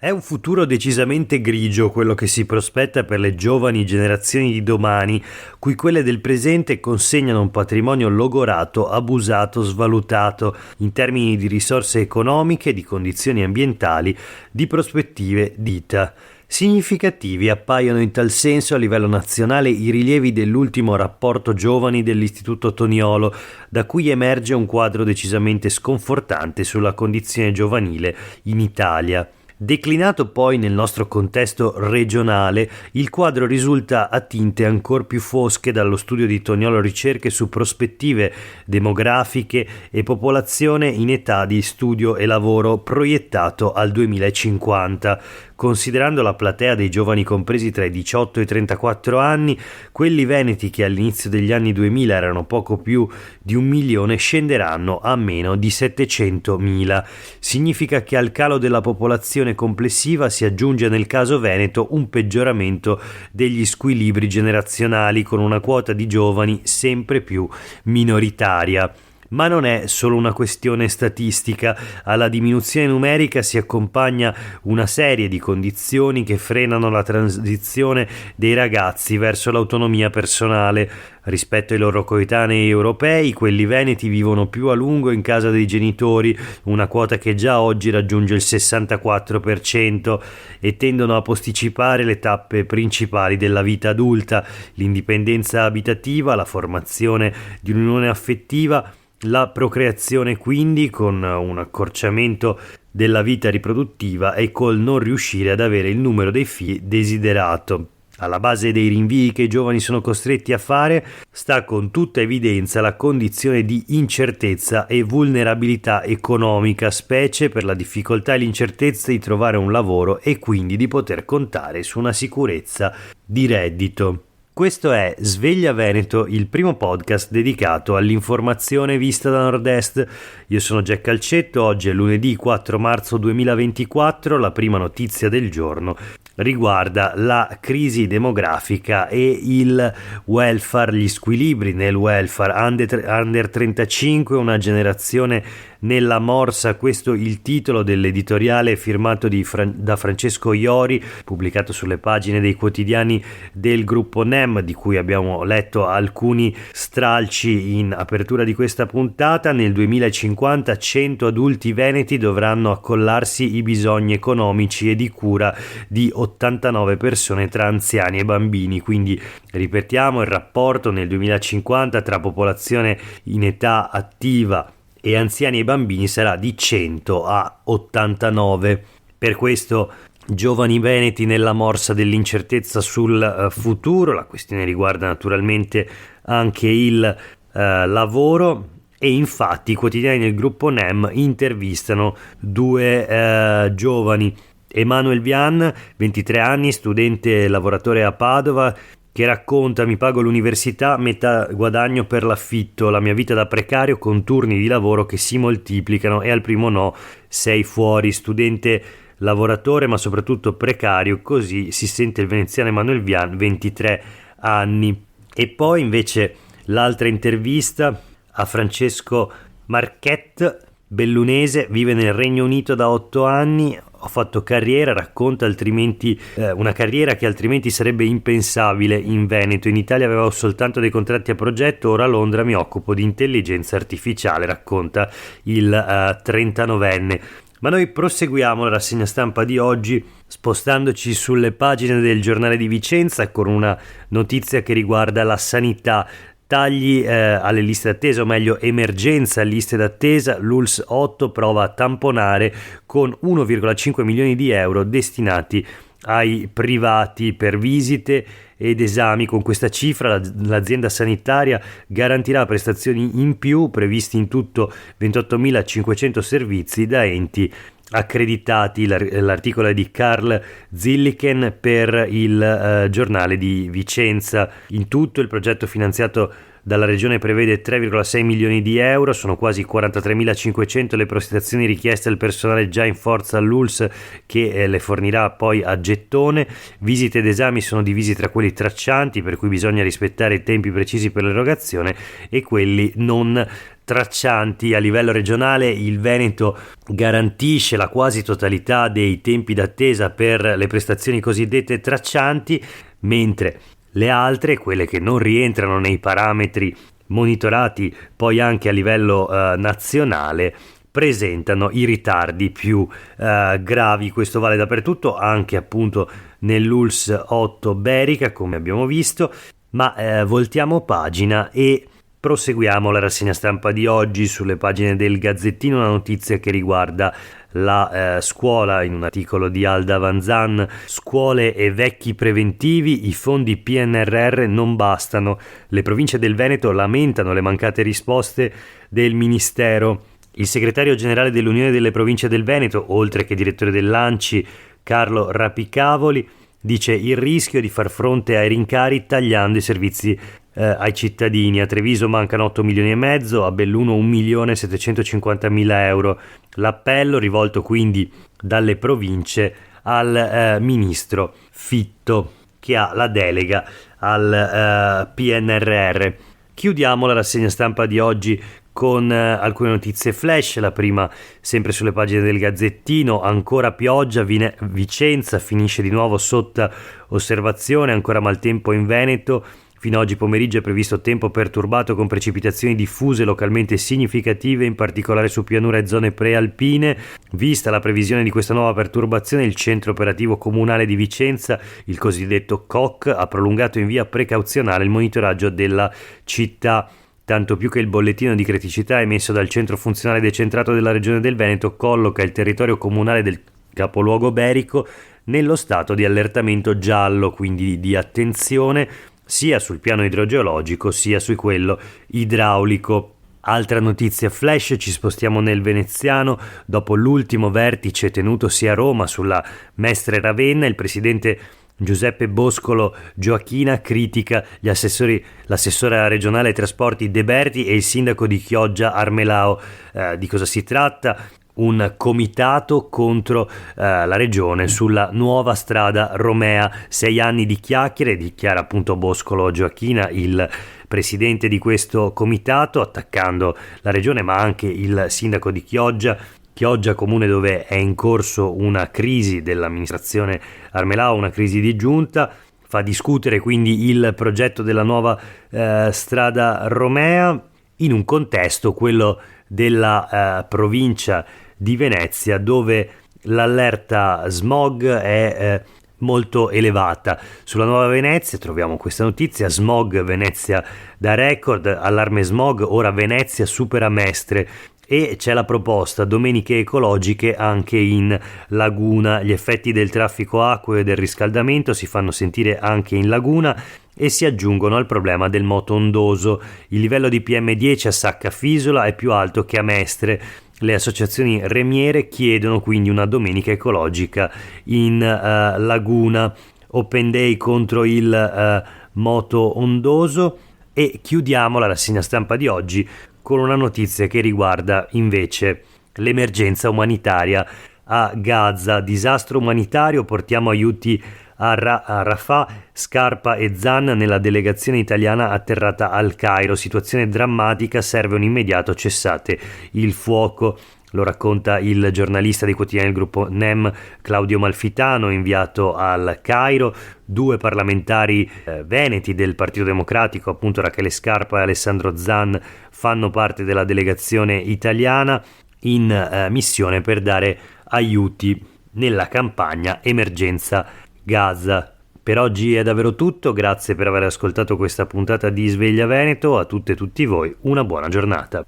È un futuro decisamente grigio quello che si prospetta per le giovani generazioni di domani, cui quelle del presente consegnano un patrimonio logorato, abusato, svalutato in termini di risorse economiche, di condizioni ambientali, di prospettive di vita. Significativi appaiono in tal senso a livello nazionale i rilievi dell'ultimo rapporto giovani dell'Istituto Toniolo, da cui emerge un quadro decisamente sconfortante sulla condizione giovanile in Italia. Declinato poi nel nostro contesto regionale, il quadro risulta a tinte ancor più fosche dallo studio di Toniolo Ricerche su prospettive demografiche e popolazione in età di studio e lavoro proiettato al 2050. Considerando la platea dei giovani compresi tra i 18 e i 34 anni, quelli veneti che all'inizio degli anni 2000 erano poco più di 1 milione scenderanno a meno di 700.000. Significa che al calo della popolazione complessiva si aggiunge nel caso veneto un peggioramento degli squilibri generazionali con una quota di giovani sempre più minoritaria. Ma non è solo una questione statistica, alla diminuzione numerica si accompagna una serie di condizioni che frenano la transizione dei ragazzi verso l'autonomia personale. Rispetto ai loro coetanei europei, quelli veneti vivono più a lungo in casa dei genitori, una quota che già oggi raggiunge il 64%, e tendono a posticipare le tappe principali della vita adulta, l'indipendenza abitativa, la formazione di un'unione affettiva, la procreazione quindi con un accorciamento della vita riproduttiva e col non riuscire ad avere il numero dei figli desiderato. Alla base dei rinvii che i giovani sono costretti a fare sta con tutta evidenza la condizione di incertezza e vulnerabilità economica, specie per la difficoltà e l'incertezza di trovare un lavoro e quindi di poter contare su una sicurezza di reddito. Questo è Sveglia Veneto, il primo podcast dedicato all'informazione vista da Nord-Est. Io sono Jack Calcetto, oggi è lunedì 4 marzo 2024, la prima notizia del giorno riguarda la crisi demografica e il welfare, gli squilibri nel welfare, under 35, una generazione nella morsa. Questo il titolo dell'editoriale firmato da Francesco Iori, pubblicato sulle pagine dei quotidiani del gruppo NEM, di cui abbiamo letto alcuni stralci in apertura di questa puntata. Nel 2050 100 adulti veneti dovranno accollarsi i bisogni economici e di cura di 89 persone tra anziani e bambini. Quindi ripetiamo, il rapporto nel 2050 tra popolazione in età attiva e anziani e bambini sarà di 100 a 89. Per questo giovani veneti nella morsa dell'incertezza sul futuro. La questione riguarda naturalmente anche il lavoro, e infatti i quotidiani del gruppo NEM intervistano due giovani. Emanuel Vian, 23 anni, studente lavoratore a Padova, che racconta: mi pago l'università, metà guadagno per l'affitto, la mia vita da precario con turni di lavoro che si moltiplicano e al primo no sei fuori. Studente lavoratore ma soprattutto precario, così si sente il veneziano Emanuel Vian, 23 anni. E poi invece l'altra intervista a Francesco Marchette, bellunese, vive nel Regno Unito da 8 anni, ho fatto carriera, racconta una carriera che altrimenti sarebbe impensabile in Veneto. In Italia avevo soltanto dei contratti a progetto, ora a Londra mi occupo di intelligenza artificiale, racconta il 39enne. Ma noi proseguiamo la rassegna stampa di oggi spostandoci sulle pagine del Giornale di Vicenza con una notizia che riguarda la sanità. Tagli alle liste d'attesa, o meglio emergenza liste d'attesa. L'ULSS 8 prova a tamponare con 1,5 milioni di euro destinati ai privati per visite ed esami. Con questa cifra l'azienda sanitaria garantirà prestazioni in più, previsti in tutto 28.500 servizi da enti accreditati. L'articolo è di Carl Zilliken per il giornale di Vicenza. In tutto il progetto finanziato dalla regione prevede 3,6 milioni di euro, sono quasi 43.500 le prestazioni richieste al personale già in forza all'ULSS che le fornirà poi a gettone. Visite ed esami sono divisi tra quelli traccianti, per cui bisogna rispettare i tempi precisi per l'erogazione, e quelli non traccianti. A livello regionale il Veneto garantisce la quasi totalità dei tempi d'attesa per le prestazioni cosiddette traccianti, mentre le altre, quelle che non rientrano nei parametri monitorati poi anche a livello nazionale, presentano i ritardi più gravi. Questo vale dappertutto, anche appunto nell'ULSS 8 Berica, come abbiamo visto. Ma voltiamo pagina e proseguiamo la rassegna stampa di oggi. Sulle pagine del Gazzettino una notizia che riguarda la scuola, in un articolo di Alda Vanzan: scuole e vecchi preventivi, i fondi PNRR non bastano. Le province del Veneto lamentano le mancate risposte del Ministero. Il segretario generale dell'Unione delle Province del Veneto, oltre che direttore dell'ANCI, Carlo Rapicavoli, dice il rischio di far fronte ai rincari tagliando i servizi ai cittadini. A Treviso mancano 8 milioni e mezzo, a Belluno 1.750.000 euro. L'appello rivolto quindi dalle province al ministro Fitto, che ha la delega al PNRR. Chiudiamo la rassegna stampa di oggi con alcune notizie flash. La prima sempre sulle pagine del Gazzettino: ancora pioggia, Vicenza finisce di nuovo sotto osservazione, ancora maltempo in Veneto. Fino a oggi pomeriggio è previsto tempo perturbato con precipitazioni diffuse localmente significative, in particolare su pianura e zone prealpine. Vista la previsione di questa nuova perturbazione, il centro operativo comunale di Vicenza, il cosiddetto COC, ha prolungato in via precauzionale il monitoraggio della città, tanto più che il bollettino di criticità emesso dal centro funzionale decentrato della regione del Veneto colloca il territorio comunale del capoluogo berico nello stato di allertamento giallo, quindi di attenzione sia sul piano idrogeologico sia su quello idraulico. Altra notizia flash, ci spostiamo nel veneziano. Dopo l'ultimo vertice tenutosi a Roma sulla Mestre Ravenna, il presidente Giuseppe Boscolo Gioacchina critica l'assessore regionale ai trasporti De Berti e il sindaco di Chioggia Armelao. Di cosa si tratta? Un comitato contro la regione sulla nuova strada Romea. 6 anni di chiacchiere, dichiara appunto Boscolo Gioacchina, il presidente di questo comitato, attaccando la regione ma anche il sindaco di Chioggia, comune dove è in corso una crisi dell'amministrazione Armelao, una crisi di giunta. Fa discutere quindi il progetto della nuova strada Romea in un contesto, quello della provincia di Venezia, dove l'allerta smog è molto elevata. Sulla Nuova Venezia troviamo questa notizia: smog Venezia da record, allarme smog, ora Venezia supera Mestre. E c'è la proposta domeniche ecologiche anche in laguna. Gli effetti del traffico acqueo e del riscaldamento si fanno sentire anche in laguna e si aggiungono al problema del moto ondoso. Il livello di PM10 a Saccafisola è più alto che a Mestre. Le associazioni remiere chiedono quindi una domenica ecologica in laguna. Open day contro il moto ondoso. E chiudiamo la rassegna stampa di oggi con una notizia che riguarda invece l'emergenza umanitaria a Gaza. Disastro umanitario, portiamo aiuti a Rafah, Scarpa e Zan nella delegazione italiana atterrata al Cairo. Situazione drammatica, serve un immediato cessate il fuoco. Lo racconta il giornalista dei quotidiani del gruppo NEM Claudio Malfitano, inviato al Cairo. 2 parlamentari veneti del Partito Democratico, appunto Rachele Scarpa e Alessandro Zan, fanno parte della delegazione italiana in missione per dare aiuti nella campagna emergenza Gaza. Per oggi è davvero tutto, grazie per aver ascoltato questa puntata di Sveglia Veneto. A tutte e tutti voi una buona giornata.